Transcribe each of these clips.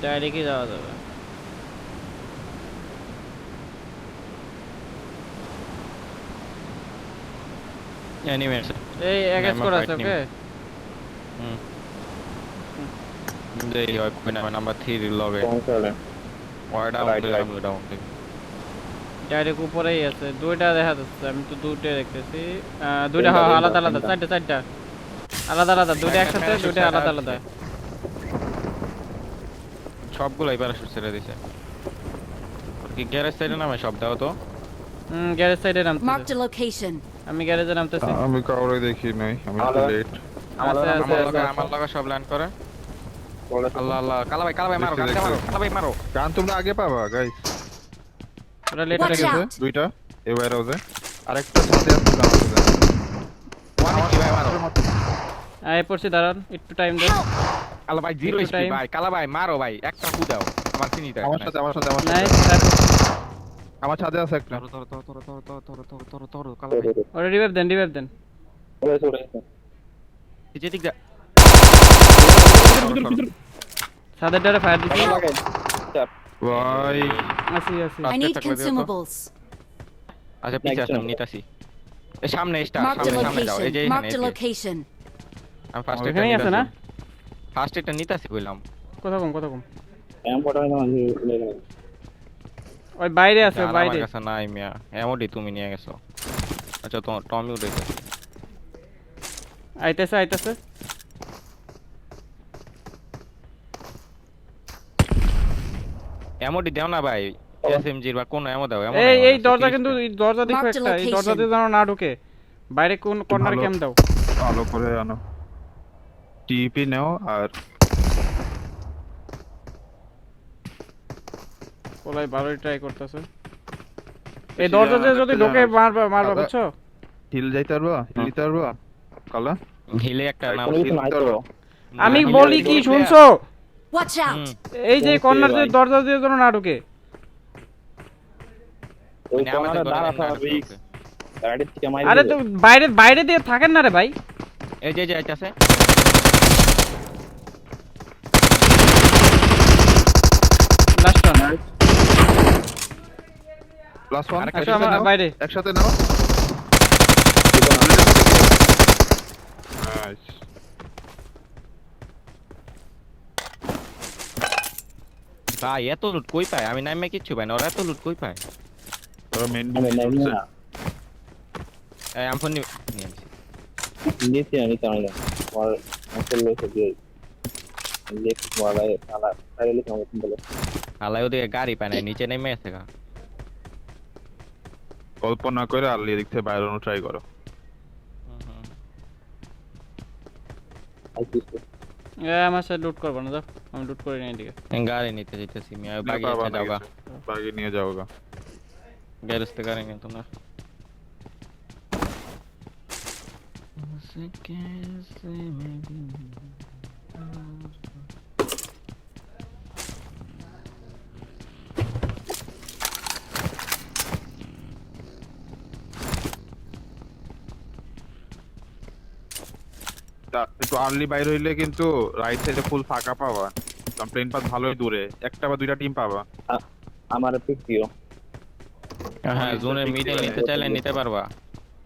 ডাইরেক্টই যাওয়া যাবে। এনিমেস এই এক স্কোর আছে ওকে। এই হয় কোন নাম্বার 3 লগে word Right, right. Down direct উপরেই আছে, দুইটা দেখা যাচ্ছে, আমি তো দুইটা দেখতেছি। দুইটা তিনটা, আলাদা আলাদা, তিনটা। চারটা আলাদা আলাদা, দুইটা একসাথে, দুইটা আলাদা আলাদা। সবগুলাই প্যারাশুট ছেড়ে দিছে। কি গ্যারেজ সাইডে নামে সব দাও তো। গ্যারেজ সাইডে নামতেছে। Marked a location. আমি গ্যারেজে নামতেছি। আমি কাউরে দেখি নাই, আমি একটু লেট। আছে আছে আমার লাগা সব ল্যান্ড করে। বলে তো। আল্লাহ আল্লাহ কালা ভাই মারো, দেখছি, কালা দেখছি। মারো। গান তোমরা আগে পাবা গাইস। ওরা লেট Watch হয়ে গেছে। out! দুইটা এই ওয়্যারহাউসে, আরেকটা সাথে আছে আমার সাথে। অনেক ভাই মারো। আয় পড়ছি, দাঁড়ান একটু টাইম দেন। কালা ভাই জিরো একটু স্পিড time। ভাই, কালা ভাই মারো ভাই, একটা কু দাও। আমার চিনিটা। আমার সাথে নাইস। আমার ছাদে আছে একটা। তোর কালা ভাই। ওরে রিভাইভ দেন। বলেছে, বলেছে। এই দিক যা। সাদের ডারে ফায়ার দিছি। আমার লাগাই। চাপ। ভাই আসি I need Aspect লাগবে তো। consumables. আচ্ছা পিছে Next আসলাম, one. নিতাছি। এই সামনে স্টার, Marked a সামনে যাও। এই যে location. এখানে। Marked a location. আমি ফার্স্ট এটা ওখানেই আছে না? ফার্স্ট এটা নিতাছি কইলাম। কথা কম। এম পড়া না আমি লেগে। ওই বাইরে আছে, আর বাইরে। আমার কাছে নাই মিয়া, এমডি তুমি নিয়ে গেছো। আচ্ছা তো টমি উঠাইছে। আইতেছে। এমডি দাও না ভাই, এসএমজির বা কোন এমো দাও। এমন এই দরজা কিন্তু, এই দরজা দেখো Marked একটা, এই location. দরজা দিয়ে যেন না ঢোকে। বাইরে কোন কর্নারে ভালো। ক্যাম দাও। ভালো করে আনো, টিপি নাও। আর ওলাই ভালোই ট্রাই করতেছে। এই দরজা দিয়ে যদি ঢোকে মারবা দাদা। বুঝছো? হিল যাইতে পারবা, হিল দিতে পারবা কালা। হিলে একটা নাম। কোনো কিছু নাই তো। আমি হিলে বলি কি হিলে শুনছো? Watch out! এই যে বলছি কর্নার দিয়ে ভাই। দরজা দিয়ে যেন না ঢোকে। ওই মানে আমাদের কোণারে দাঁড়া ঘরে থাকা না রিস্ক। গাড়ি থেকে মাইর আরে তো বাইরে দিয়ে থাকেন না রে ভাই। এই যে আইতাছে। Last run. প্লাস 1 আরেকটা আসো আমার বাইরে। একসাথে নাও। নাইস। ভাই এত লুট কই পায়? আমি নাইমে কিচ্ছু পাই না, ওরা এত লুট কই পায়? ওরা মেইন আমি নাই বিল্ডিং না। এই আমি ফোন নিয়ে আসি। নিচে আমি তাই না। আর আসলে লোকে দিয়ে লেফট ওয়ালাই আলা আরে লিখে আমাকে বলে। আলাই ওদিকে গাড়ি পায় না, নিচে নেমে আছে গা। কল্পনা করে আল্লি দিক থেকে বাইরে ট্রাই করো। আইছিস আমার সাথে লুট করবো না, যাও আমি লুট করি না এদিকে। গাড়ি নিতে যেতেছি মিয়া, নিয়ে বাগি পারবা আছে না যাওগা। কিছু। বাগি নিয়ে যাও গা। গ্যারেজ থেকে গাড়ি নিয়ে তোমরা। একটু আর্লি বাইরে হইলে কিন্তু রাইট সাইডে ফুল ফাঁকা পাবা, কারণ প্লেন পাথ ভালোই দূরে, একটা বা দুইটা টিম পাবা। আমার পিক দিও। হ্যাঁ জোনের মিডল নিতে চাইলে নিতে পারবা।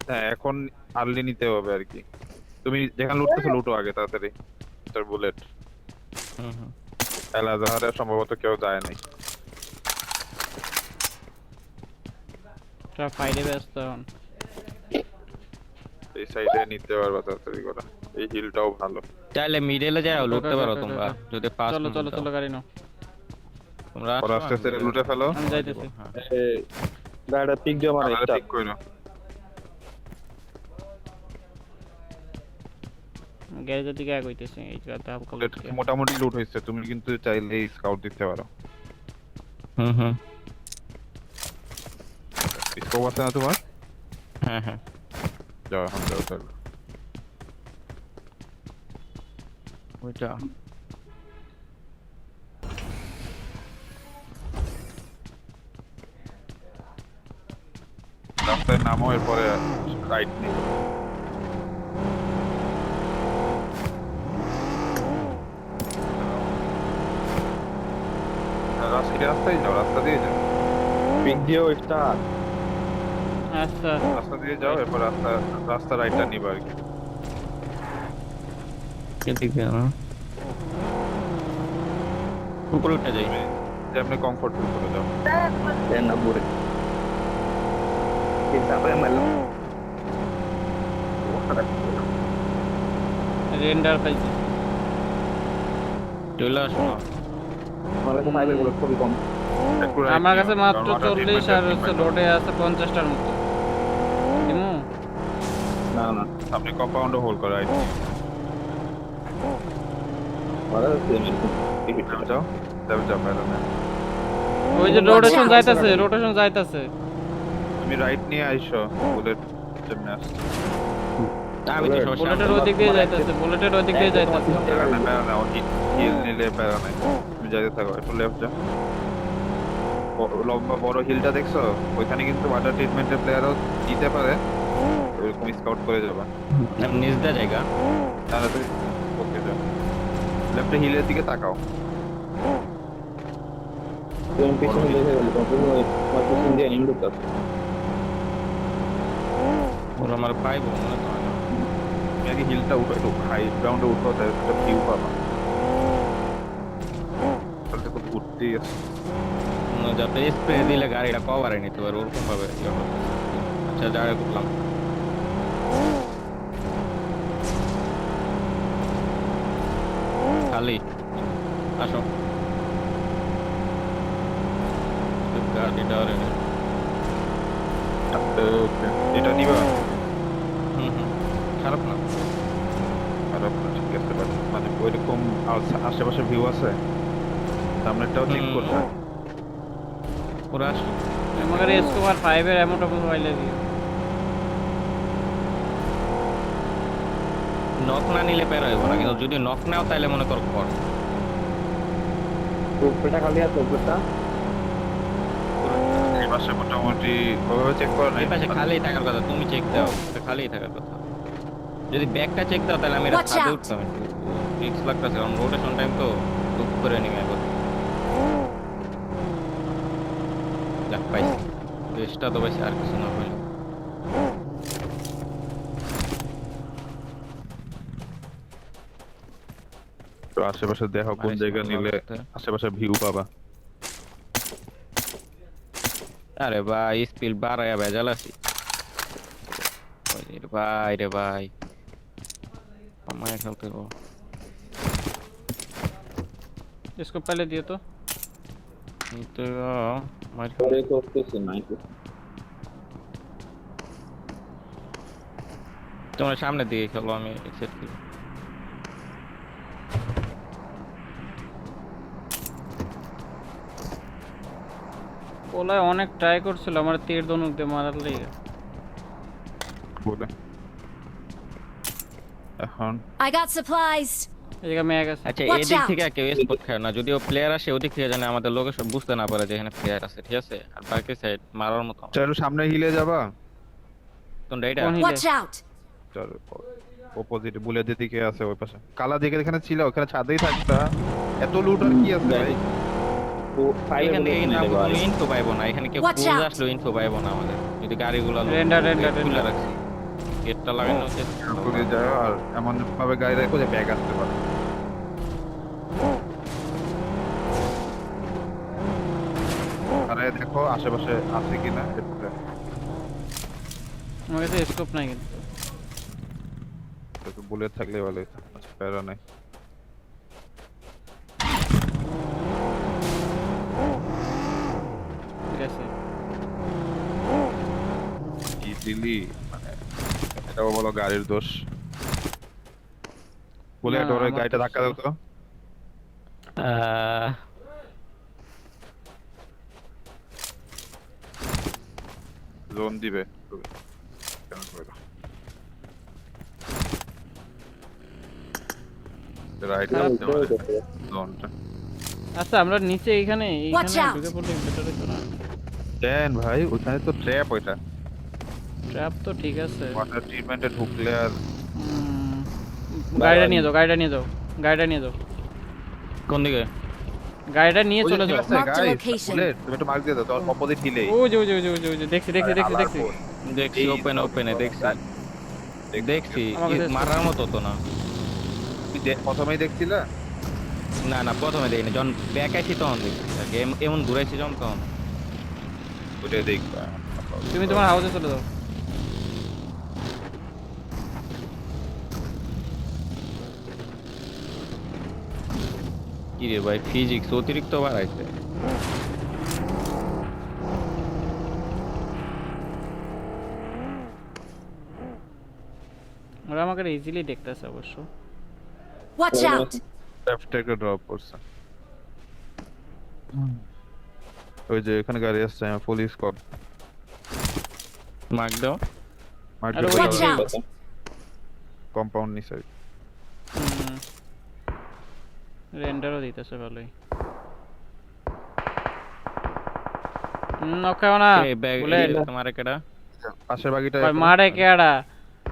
হ্যাঁ এখন আর্লি নিতে হবে আর কি। তুমি যেখানে লুটতেছো লুটো আগে তাড়াতাড়ি। তোর বুলেট এলাজাহারে সম্ভবত কেউ যায় নাই। সব ফাইডে ব্যস্ত এখন। এই সাইডে নিতে পারবা তাড়াতাড়ি করে, এই হিলটাও ভালো। চাইলে মিডলে যাও লুটতে পারো তোমরা, যদি ফাস্ট চলো গাড়ি নাও। তোমরা ওরা আস্তে আস্তে লুটে ফেলো। আমি যাইতেছি। গাড়িটা পিক দিও আমার আমারে একটা। পিক কইরো। গ্যারেজের দিকে এক হইতেছি, এই জায়গাটা হালকা বুলেট মোটামুটি লুট হইছে, তুমি কিন্তু চাইলে স্কাউট দিতে পারো। স্কোপ আছে না তোমার? হ্যাঁ যাও এখন যাও তাহলে। ওইটা রাস্তায় নামো, এরপরে রাইট নিও। একই রাস্তায় যাও, রাস্তা দিয়ে যাও, পিক দিও স্টার। আচ্ছা রাস্তা দিয়ে যাও, এরপর রাস্তা রাইটটা নিবা আর কি। এদিকে না উপরে উঠে যাই যেমনি কমফোর্ট ফিল করে যাও। দেন না বুড়ে চিন্তা করে মারলাম। রেন্ডার পাইছি। চলে আসো না আমার কাছে ফাইভের বুলেট খুবই কম। একটু right আমার নিও, কাছে মাত্র কারণ water 40 treatment আর এর হচ্ছে treatment রোডে আছে 50টার মতো। দিমু? না না সামনে কম্পাউন্ডও হোল্ড করা রাইট। আমার কাছে যাও যাও যাও যাও বাইরে না। ওই যে Watch রোটেশন out! যাইতাছে, রোটেশন যাইতাছে। তুমি রাইট নিয়ে আইসো, বুলেট যেমনি আসছে। আমি তো সব বুলেটের ওই দিক দিয়ে যাইতাছে, বুলেটের ওই দিক দিয়ে যাইতাছে। প্যারা না, প্যারা না, হিল নিলে প্যারা নাই। তুমি যাইতে থাকো, একটু লেফট যাও। লম্বা বড় হিলটা দেখছো? ওইখানে কিন্তু ওয়াটার ট্রিটমেন্টের প্লেয়ারও দিতে পারে, ওইরকম স্কাউট করে যাবা। নিজ দা জায়গা তাহলে তুমি ওকে যাও, লেফটে হিলের দিকে তাকাও। তুমি পিছনে দেখে গেলে তোমার পিছন দিয়ে এন্ড করতে হবে। ওরা আমার পাইবো মনে হয় না তুমি আগে হিলটা উঠো, একটু হাই গ্রাউন্ডে উঠো, তাহলে একটা ভিউ পাবা। তাহলে তো ঘুরতেই আছে। যাতে স্প্রে দিলে গাড়িটা কভারে নিতে পারে ওরকম ভাবে ইয়ে করতে। আচ্ছা জায়গা করলাম খালি আসো গাড়িটা আরে ওকে, এটা নিবা? খারাপ না খারাপ না, ঠিক আছে, but মানে ওইরকম আশেপাশে ভিউ আছে, সামনেরটাও চেক হুম। করবে। পুরো আসো আমাদের স্কোয়ার 5 এর এমন টপ মোবাইলে দিও। নক না নিলে পের হইব না, কিন্তু যদি নক নাও তাহলে মনে করো কর উপরেটা খালি আছে, উপরেটা এই পাশে মোটামুটি ওভাবে চেক করা নাই। এই পাশে খালি থাকার কথা, তুমি চেক দাও এটা খালি থাকার কথা। যদি ব্যাকটা চেক দাও তাহলে আমি এটা Watch ছাদে out! উঠতাম, একটু রিস্ক লাগতেছে কারণ রোটেশন টাইম তো দুঃখ করে নিবে এখন। যাক পাইছি, বেশটা তো পাইছি, আর কিছু না পাইলে তো আশেপাশে দেখো কোন জায়গা নিলে আশেপাশে ভিউ পাবা। আরে ভাই স্পিল বাড়ায়া ভেজাল আছি ভাই রে ভাই আমায় খেলতে গো স্কোপ পাইলে দিও তো। তো মার পরে করতেছি না একটু। তোমার সামনের দিকে খেলো, আমি সেট করি। ওলায় অনেক ট্রাই করছিল আমার তীর ধনুক দিয়ে মারার লাগি। বলে এখন I got supplies! এদিকে ম্যাগ আছে। আচ্ছা Watch এদিক out! থেকে কেউ স্পট খায় না, যদিও প্লেয়ার আসে ওদিক থেকে জানে আমাদের লোকেশন বুঝতে না পারে যে এখানে প্লেয়ার আছে, ঠিক আছে? আর বাকি সাইড মারার মতো চলো সামনে হিলে যাবা। তোমরা এটা কোন Watch out! চলো অপোজিট বুলেট দিকে আছে, ওই পাশে কালা দিকে এখানে ছিল, ওখানে ছাদেই থাকতা। এত লুটার কি আছে ভাই? এখান থেকে কিন্তু আমরা কোনো ইনফো পাইবো না, এখানে কেউ Watch ক্রুজ out! আসলেও ইনফো পাইবো না আমাদের, যদি গাড়িগুলো Render, render, খুলে render. রাখছি গেটটা লাগানো আছে। করে যাও আর এমন ভাবে গাড়ি রাখো যে ব্যাগ আসতে পারে। আরে দেখো আশেপাশে আছে কিনা এরপরে। আমার কাছে স্কোপ নাই কিন্তু। তো বুলেট থাকলে ভালো হতো, আচ্ছা প্যারা নাই। ঠিক আছে। কি দিলি মানে, এটাও বলো গাড়ির দোষ। বুলেট না, ওর আমার গাড়িটা দোষ ধাক্কা দাও তো। জোন দিবে কেন করে দাও। রাইট খারাপ জোনটা আচ্ছা আমরা নিচে এইখানে Watch out! ঢুকে পড়লে বেটার হতো না। দেন ভাই, ওখানে তো ট্র্যাপ, ওইটা ট্র্যাপ তো ঠিক আছে। ওয়াটার ট্রিটমেন্টে ঢুকলে আর গাড়িটা নিয়ে যাও, গাড়িটা নিয়ে যাও, গাড়িটা নিয়ে যাও। কোন দিকে? গাড়িটা নিয়ে ওই যে চলে team যাও। আছে, Mark the guys, location. Bullet, তুমি একটু mark দিয়ে দাও, তোমার opposite hill এই। ওই যে ওই যে ওই যে ওই যে ওই যে দেখছি দেখছি দেখছি দেখছি দেখছি এই ওপেনে তো, ওপেনে দেখছি দেখছি আমার কাছে মারার মতো তো না। তুমি প্রথমেই দেখছিলা? না না প্রথমে দেখিনি, যখন ব্যাক আইছি তখন দেখছি আর কি। এমন ঘুরাইছি যখন তখন। ওইটাই দেখবা। তুমি তোমার হাউসে চলে যাও। কি রে ভাই, ফিজিক্স অতিরিক্ত বাড়াইছে। ওরা আমাকে ইজিলি দেখতেছে অবশ্য। Watch out! লেফট একটা ড্রপ করছে। ওই যে এখানে গাড়ি আসছে, ফুল স্কোয়াড। মার্ক দাও। মার্ক আরে দিয়ে ওই Watch যে out! কম্পাউন্ড নিচে। রেন্ডারও দিতেছে ভালোই। নখাও না এই ব্যাগ বুলেট। তোমার কেডা? পাশের বাগিটা ভাই মারে কেডা?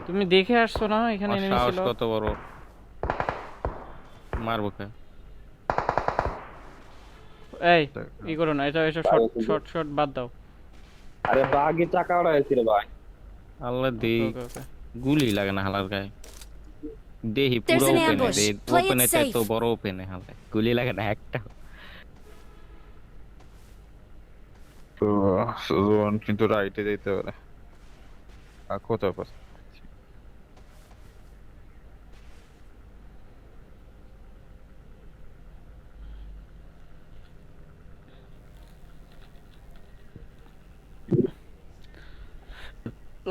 তুমি দেখে আসছো না এখানে আমার এনিমি সাহস ছিল? কত বড়, মারবো কে? এই ই করো না, এটা এসব শর্ট শর্ট শর্ট বাদ দাও। আরে বাগি চাকা উড়াইছিল ভাই। আল্লাহ দি ওকে ওকে। গুলি লাগে না হালার গায়ে। দেহি There's পুরো an ওপেনে ambush. দে, Play it ওপেনে চাই safe. তো বড় ওপেনে হালায় গুলি লাগে না একটা। তো সুজন কিন্তু রাইটে যেতে পারে। আর কোথাও পাস।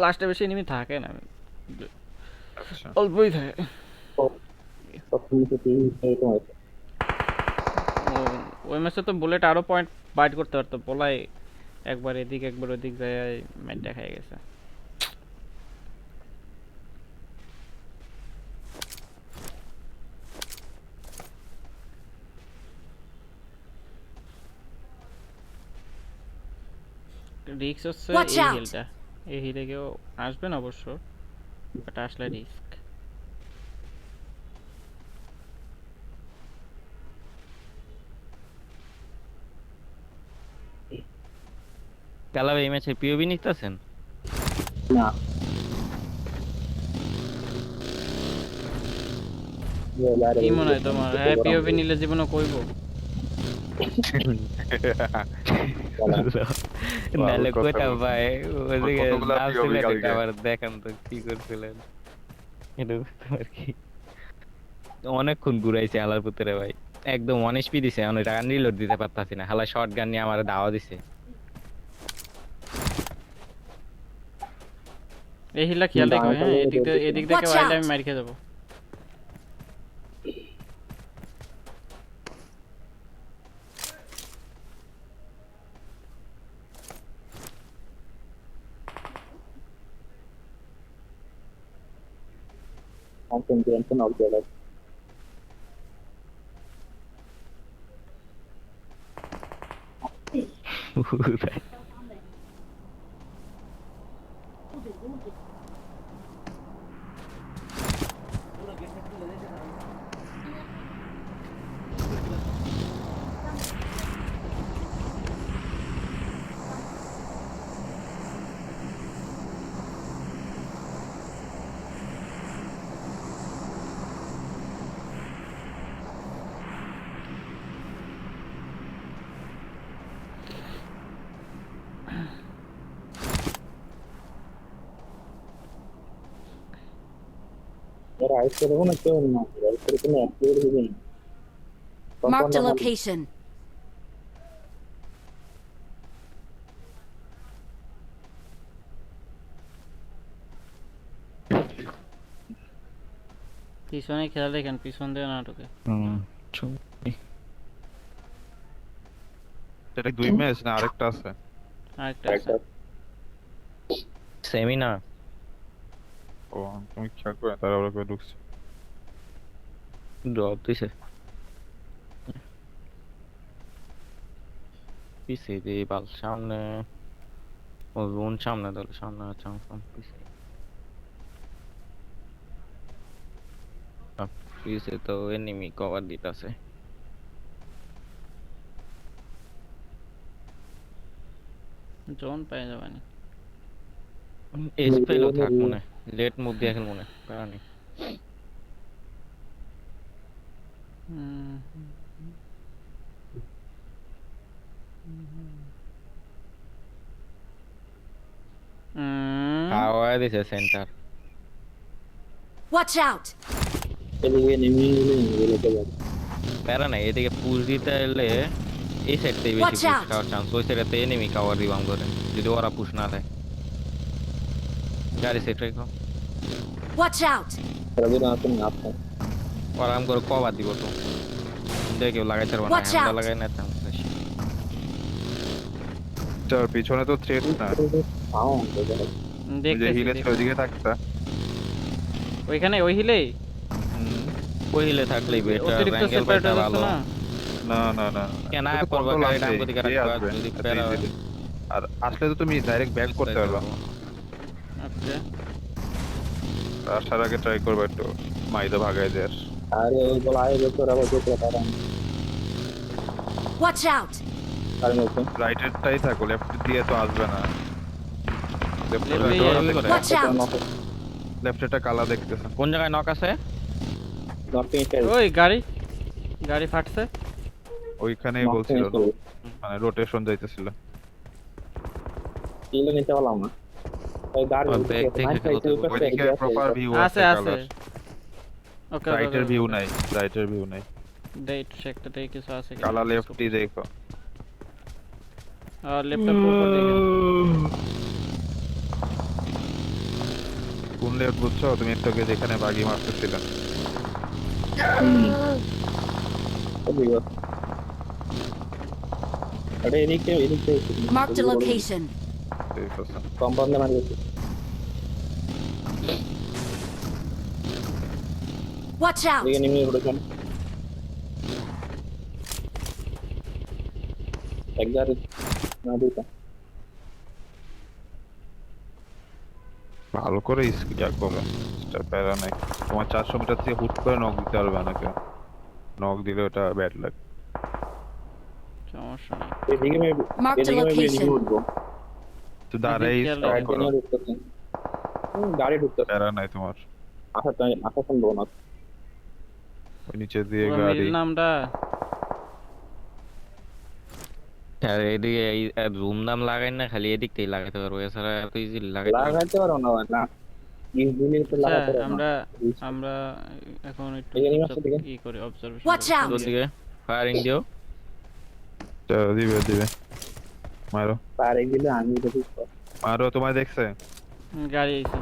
লাস্টে বেশি এনিমি থাকে না, আচ্ছা অল্পই থাকে। তখন কি এরকম হয়েছে? ওই ম্যাচে তো বুলেট আরো পয়েন্ট বাইট করতে পারতো, বলাই একবার এদিক একবার ওদিক যায় ম্যাচ দেখাই গেছে। রিস্ক হচ্ছে Watch এই out! হিলটা, এই হিলে কেউ আসবে না অবশ্য, বাট আসলে রিস্ক। কালাব এই ম্যাচে পিওবি নিতেছেন? না কি মনে হয় তোমার? হ্যাঁ পিওভি নিলে জীবনে কইব? নালে কথা কোথা বলছেন। ভাই ওদিকে কতগুলা নাম POV ছিল কালকে। আবার দেখান তো কি করছিলেন এটা তোমার কি অনেকক্ষণ ঘুরাইছে হালার পুত্রে ভাই, একদম 1 HP দিছে, অনেক টাকা রিলোড দিতে পারতাছি না, হালা শর্ট গান নিয়ে আমার দাওয়া দিছে। এই হিলটা খেয়াল রেখো, হ্যাঁ এদিক থেকে Watch আইলে out! আমি মার খেয়ে যাবো। কনসেন্ট্রেশন অফ দ্য এর আইস করে কোনো কেউ না, আইস করে কোনো অ্যাক্টিভিটি হবে না। Marked a location. পিছনে খেয়াল রেখেন, পিছন দিয়ে না ঢোকে। এটা 2 ম্যাচ না আরেকটা আছে? আরেকটা আছে। সেমি না ও তুমি খেয়াল করে তারা ওরা করে ঢুকছে। ড্রপ দিছে পিছে দিয়ে বাল সামনে, ও জোন সামনে দল সামনে চান্স পিছে পিছে তো এনিমি কভার দিতেছে। জোন পেয়ে যাবে না। এস পেলেও থাক মনে, লেট মুভ দিয়ে খেল মনে, প্যারা নেই। হুম, খাওয়া দিছে সেন্টার। Watch out! এদিকে নেমে গেলে এগুলোকে যাবে। প্যারা নাই, এদিকে পুশ দিতে এলে এই সাইডটাই বেশি Watch পুশ out! খাওয়ার চান্স, ওই সাইডে এনিমি খাওয়ার রিবাউন্ড করে যদি ওরা পুশ না দেয়। গাড়ি সেট রেখো, Watch out! তারা যদি আসেন না আপনার ওরা আম করে কভার দিব তো দেখে কেউ লাগাইতে পারবো না, Watch হ্যান্ডা out! লাগাই না চান্স বেশি। তার পিছনে তো থ্রেট না, পাও আমাকে যাবে। ওই যে দেখতেছি হিলে দেখতেছি। ওইদিকে থাকতা। ওইখানে ওই হিলেই পहिले থাকলেই বেটার, অতিরিক্ত অ্যাঙ্গেল সেপারেট পাইতা হয়ে যাচ্ছে ভালো। না। না না না কেন এটা তো আয় পড়বা control গাড়িটা আছেই, আমগো দিকে কে রাখবা, আসবে? যদি এত প্যারা হয়। easily। আর আসলে তো তুমি ডাইরেক্ট ব্যাক করতে পারবা, আচ্ছা আসার আগে ট্রাই করবা একটু মাইদা ভাগাই দেয়ার। আরে ওই বলা আয় বছর আবার যেতে পারেন Watch out! কারণ হচ্ছে রাইটেরটাই থাকো, লেফট দিয়ে তো আসবে না। Left দিয়ে আসবে। Watch out! লেফটেরটা কালা দেখতেছে। কোন জায়গায় নক আছে? নর্থিং স্টাইল ওই গাড়ি গাড়ি ফাটছে। ওইখানেই বলছিল, মানে রোটেশন যাইতেছিল। কিলো নিতে পারলাম না ওই গাড়ি ওই ব্যাগ থেকে খেলতে হবে। ওইদিকে প্রপার ভিউ আছে আছে আছে। কালার, ওকে রাইটের ভিউ নাই, রাইটের ভিউ নাই। ডেট চেকটা দেখি কিছু আছে কি। কালা লেফটই দেখো। আর ল্যাপটপ উপর দেখেন। কোন লেফট বুঝছো তুমি? একটু আগে যেখানে বাগি মারতেছিলেন এটা এদিকে Marked a location. কম্পাউন্ডে মারি গেছে Watch out! এদিকে নেমে পড়েছেন এক গাড়ি না দুইটা ভালো করে স্কিল করবে, সেটা প্যারা নাই। তোমার 400 মিটার থেকে হুট করে নক দিতে পারবে না কেউ, নক দিলে ওটা ব্যাড লাগে। সমস্যা নেই। এদিকে Marked a এদিকে location. উঠবো তো দাঁড়াই এদিকে স্টপ করো, ঢুকতেছে গাড়ি ঢুকতেছে প্যারা নাই তোমার। আসা সম্ভব না ওই নিচে দিয়ে পুরো গাড়ি। মিল নামটা আর এদিকে এই রুম নাম লাগাই না, খালি এদিক থেকে লাগাইতে পারবো, এছাড়া এত ইজিলি লাগাইতে পারবো না। লাগাইতে পারো না না ইজিলি তো আচ্ছা, লাগাতে পারো না আমরা আমরা এখন একটু এই animation দিকে। কি করি অবজারভেশন। Watch out! তোর দিকে ফায়ারিং দিও। দিবে দিবে, মারো পারে গেলে আমি দেখি মারো। তোমায় দেখছে, গাড়ি আইছে।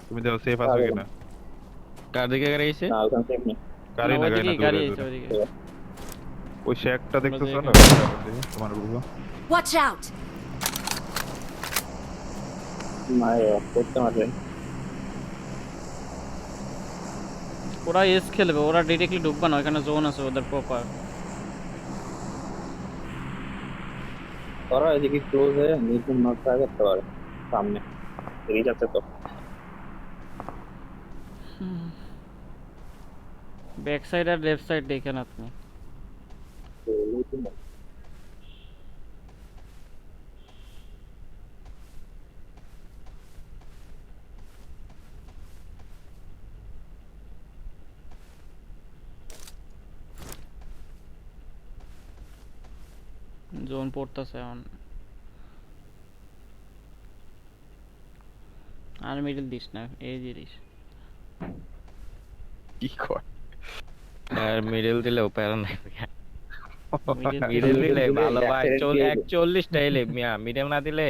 তুমি দেখো সেফ আছো কিনা। কার দিকে গাড়ি আইছে? না ওখান থেকে নেই গাড়ি না গাড়ি না, গাড়ি দূরে আইছে দূরে। ওইদিকে। ওই শেকটা দেখতেছো না তোমার গুলো? Watch out! মারে করতে মারে ওরা এস খেলবে, ওরা ডাইরেক্টলি ঢুকবে না, ওখানে জোন আছে ওদের প্রপার। ওরা এদিকে ক্লোজ হয়ে নিচে নক করতে পারে সামনে রিচ আছে তো ব্যাক সাইড আর লেফট সাইড দেখেন আপনি। তো লুটিং জোন পড়তেছে এখন। আর মিডল দিস না, এই যে দিস। কি কর? আর মিডল দিলেও প্যারা নাই। মিডল মিডল দিলে দিলে ভালো ভাই, accident দিয়ে 41টা এলে মিয়া, মিডল না দিলে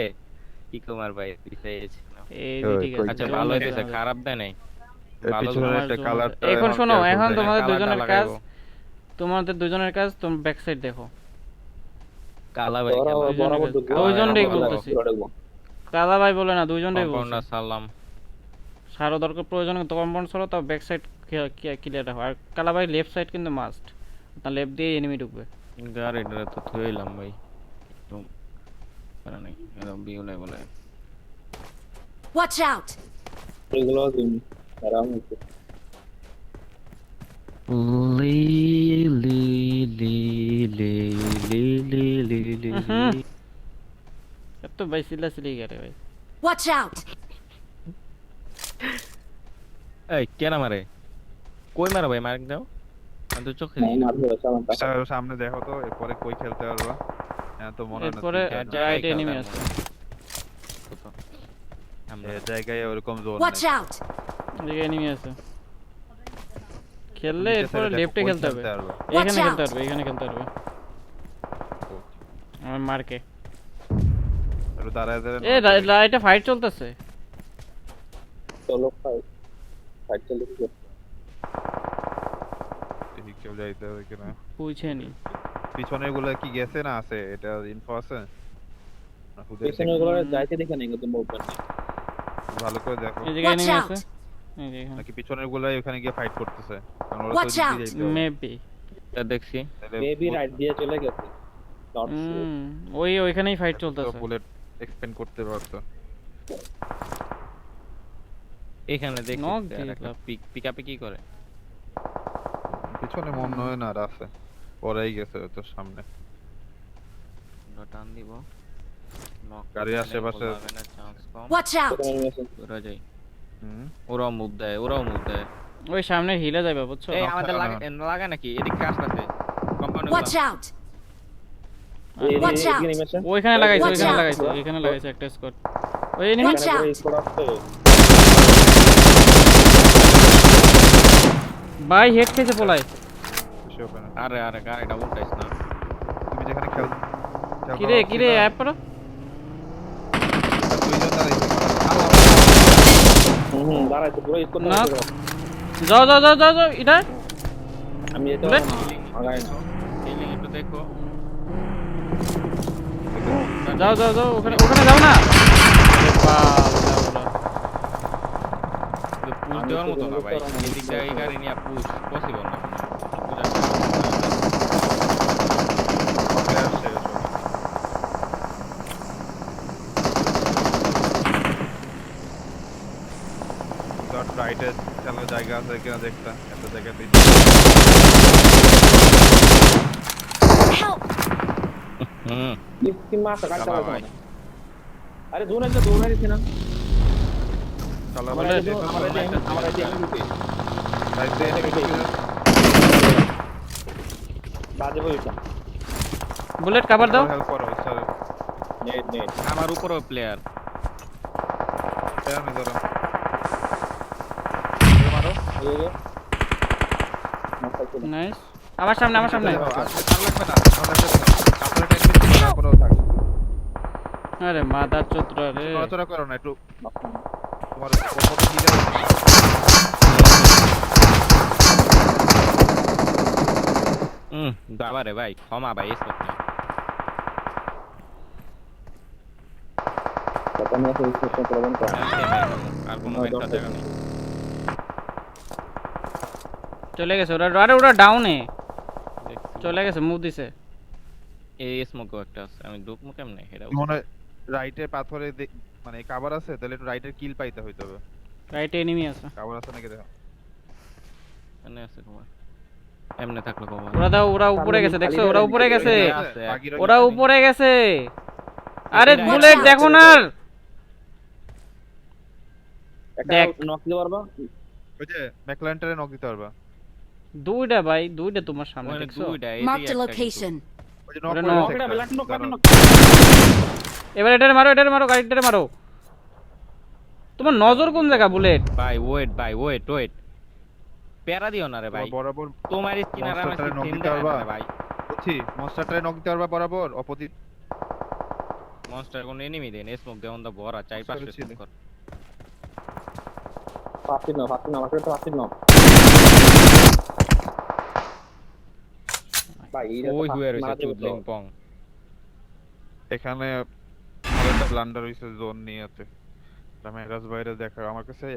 কি কুমার ভাই পিছাইছে। এই ওই, দিকে কই- আচ্ছা জোন ভালো আছে হইতেছে, আমাদের। খারাপ দেয় নাই। এর ভালো পিছনে তোমার একটা জোন কালার। আছে। এখন শোনো, এখন তোমাদের কালারটা দুজনের কাজ, লাগাইবো। তোমাদের দুজনের কাজ, তুমি ব্যাক সাইড দেখো। কালা ভাই ওরা খেলা। বরাবর ঢুকবো দুইজনটাই আমরা বলতেছি। ঢুকবো। কালা ভাই বলে না, দুইজনটাই কম্পাউন্ড বলছে। সালাম। সারো দরকার প্রয়োজন তো কম্পাউন্ড ছাড়ো, তাও ব্যাক সাইড ক্লিয়ার রাখো। আর কালা ভাই লেফট সাইড কিন্তু মাস্ট, আপনার লেফট দিয়ে এনিমি ঢুকবে। গাড়িটা তো থইলাম ভাই। একদম প্যারা নাই, একদম ভিউ নাই বলে। Watch out! এগুলো তুমি তারা মুখে লি লি লি লি লি লি লি লি। তো ভাই সিলি গেলে ভাই। Watch out! এই কেন মারে? কই মারে ভাই, মার্ক দাও। আমি তো চোখে নাই দেখি না। মারবে চালান তা সামনে দেখো তো এরপরে কই খেলতে পারবা। হ্যাঁ তো মনে হয় না এরপরে তিনটা জায়গায় রাইট এনিমি খেলতে আছে। কোথাও। আমরা এই জায়গায় ওরকম জোন Watch out! এদিকে এনিমি আছে। খেললে নিচে এরপরে side এ দেখো লেফটে কই খেলতে হবে। পারবা। এখানে Watch খেলতে out! পারবে, এখানে খেলতে পারবে। আমার মার্কে। একটু দাঁড়ায় দাঁড়ায় এ রাইটে ফাইট চলতেছে। চলো ফাইট চলে গেছে দেখি কেউ যাইতে হবে কিনা। বুঝেনি। পিছনের গুলো কি গেছে না আছে, এটা ইনফো আছে? না, হুদের পেছনে গুলো যাইতে দেখে নাই কিন্তু মুভমেন্ট ভালো করে দেখো। এদিকে Watch এনিমি out! আছে। এই যে এখানে। নাকি পিছনের গুলাই ওখানে গিয়ে ফাইট করতেছে, কারণ ওরা তো Watch দিকে out! যাইতে হবে। মেবি। এটা দেখছি। তাহলে মেবি রাইট দিয়ে চলে গেছে নট ওইখানেই ফাইট চলতেছে। বুলেট এক্সপেন্ড করতে পারতো। এখানে দেখছি Knock আর দিয়ে একটা লাভ। পিকআপে কি করে? পিছনে মনে হয় না আর আছে, পরেই গেছে তো সামনে। টান দিব। নক গাড়ির আশেপাশে। চান্স কম। Watch out! ওরা যাই। হুম ওরাও মুভ দেয়, ওরাও মুভ দেয়। ওই সামনে হিলে যাবে বুঝছো? এই knock আমাদের থাকা লাগা নাকি? এদিকে কাজ আছে। কম্পাউন্ডে Watch out! Watch out! ওইখানে লাগাইছে, Watch ওইখানে out! লাগাইছে, ওইখানে লাগাইছে একটা স্কোয়াড। ওই এনিমি Watch out! স্কোর আসছে ভাই হেড খেয়েছে পোলায়। বেশি হবে না। আরে আরে গাড়িটা উল্টাইছ না। তুমি যেখানে খেল কিরে অ্যাপ করো। দুইজন দাঁড়াইছে। দাঁড়াইছে পুরো স্কোর না। যাও এটা। আমি এটা বুলেট? আগাই না ফিলিং একটু দেখো। যাও ওখানে যাও না। আরে বাপ পুশ দেওয়ার মতো না ভাই। এদিক দিয়ে এই গাড়ি নিয়ে পুশ পসিবল না। রাইটে চালার জায়গা আছে কিনা দেখতা, এত জায়গাতে Help! হুম কি মাছ কাটতে চালা পারবো ভাই। না আরে জোন আছে দৌড়া দিছে না চালা আমরা ভাই। এটা ঢুকে রাইটে বাজে হইছে বুলেট কভার দাও। হেল্প করো স্যার। নেট আমার উপরও প্লেয়ার। আমি ধরো মারো। এই যে মাথা চলে নাইস। আমার সামনে আর লাগবে না, কাপড়ের টাইম তারপরেও থাক। আরে মাদার চোদরা রে। নড়াচড়া করো না একটু, মাথা তোমার ওপর কি যাবে। বাবারে ভাই ক্ষমা ভাই এসব না। কথা নিয়ে সিস্টেম প্রবলেম করে আর কোনো একটা জায়গা নেই। চলে গেছে ওরা ডাউনে চলে গেছে, মুভ দিছে। এই স্মোকও একটা আছে, আমি ঢুকবো কেমনে এটা? মনে রাইটে পাথরে মানে কভার আছে, তাহলে একটু রাইটের কিল পাইতে হইতো হবে। রাইটে এনিমি আছে। কভার আছে নাকি দেখো। এখানে আছে কভার। এমনে থাকলো কভার। ওরা উপরে গেছে, দেখছো? ওরা উপরে গেছে, বাকিরা ওরা জানি। উপরে গেছে। আরে এরা বুলেট আছে। দেখো না আর। একটা দেখ। নক দিতে পারবা ওই যে ম্যাকলারেনটারে নক দিতে পারবা। দুইটা ভাই, দুইটা তোমার সামনে ওখানে দেখছো? দুইটা Marked এদিকে a একটা location. ওই যে নক ওটা করে knock। আছে নকটা একটা। ব্ল্যাক নক দাঁড়াও। নক এবার এটারে মারো গাড়িটারে মারো। তোমার নজর কোন জায়গা বুলেট? ভাই ওয়েট প্যারা দিও না রে ভাই। তোমার বরাবর তোমার স্কিন আর আমার monster-টারে knock স্কিন দিতে পারবা? ভাই। বুঝছি, মনস্টারটারে নক দিতে পারবা বরাবর অপোজিট। মনস্টার কোন এনিমি দেন স্মোক দেওন দা বড় 4-5 ছিল। স্মোক কর। ফাস্ট না আমার কাছে ফাস্ট না ভাই এইটা ওই হুয়ে রইছে চুদলিং পং। এখানে আমাদের একটা ব্লান্ডার হইছে জোন নিয়ে আছে। আমি রাজ বাইরে দেখা আমার কাছে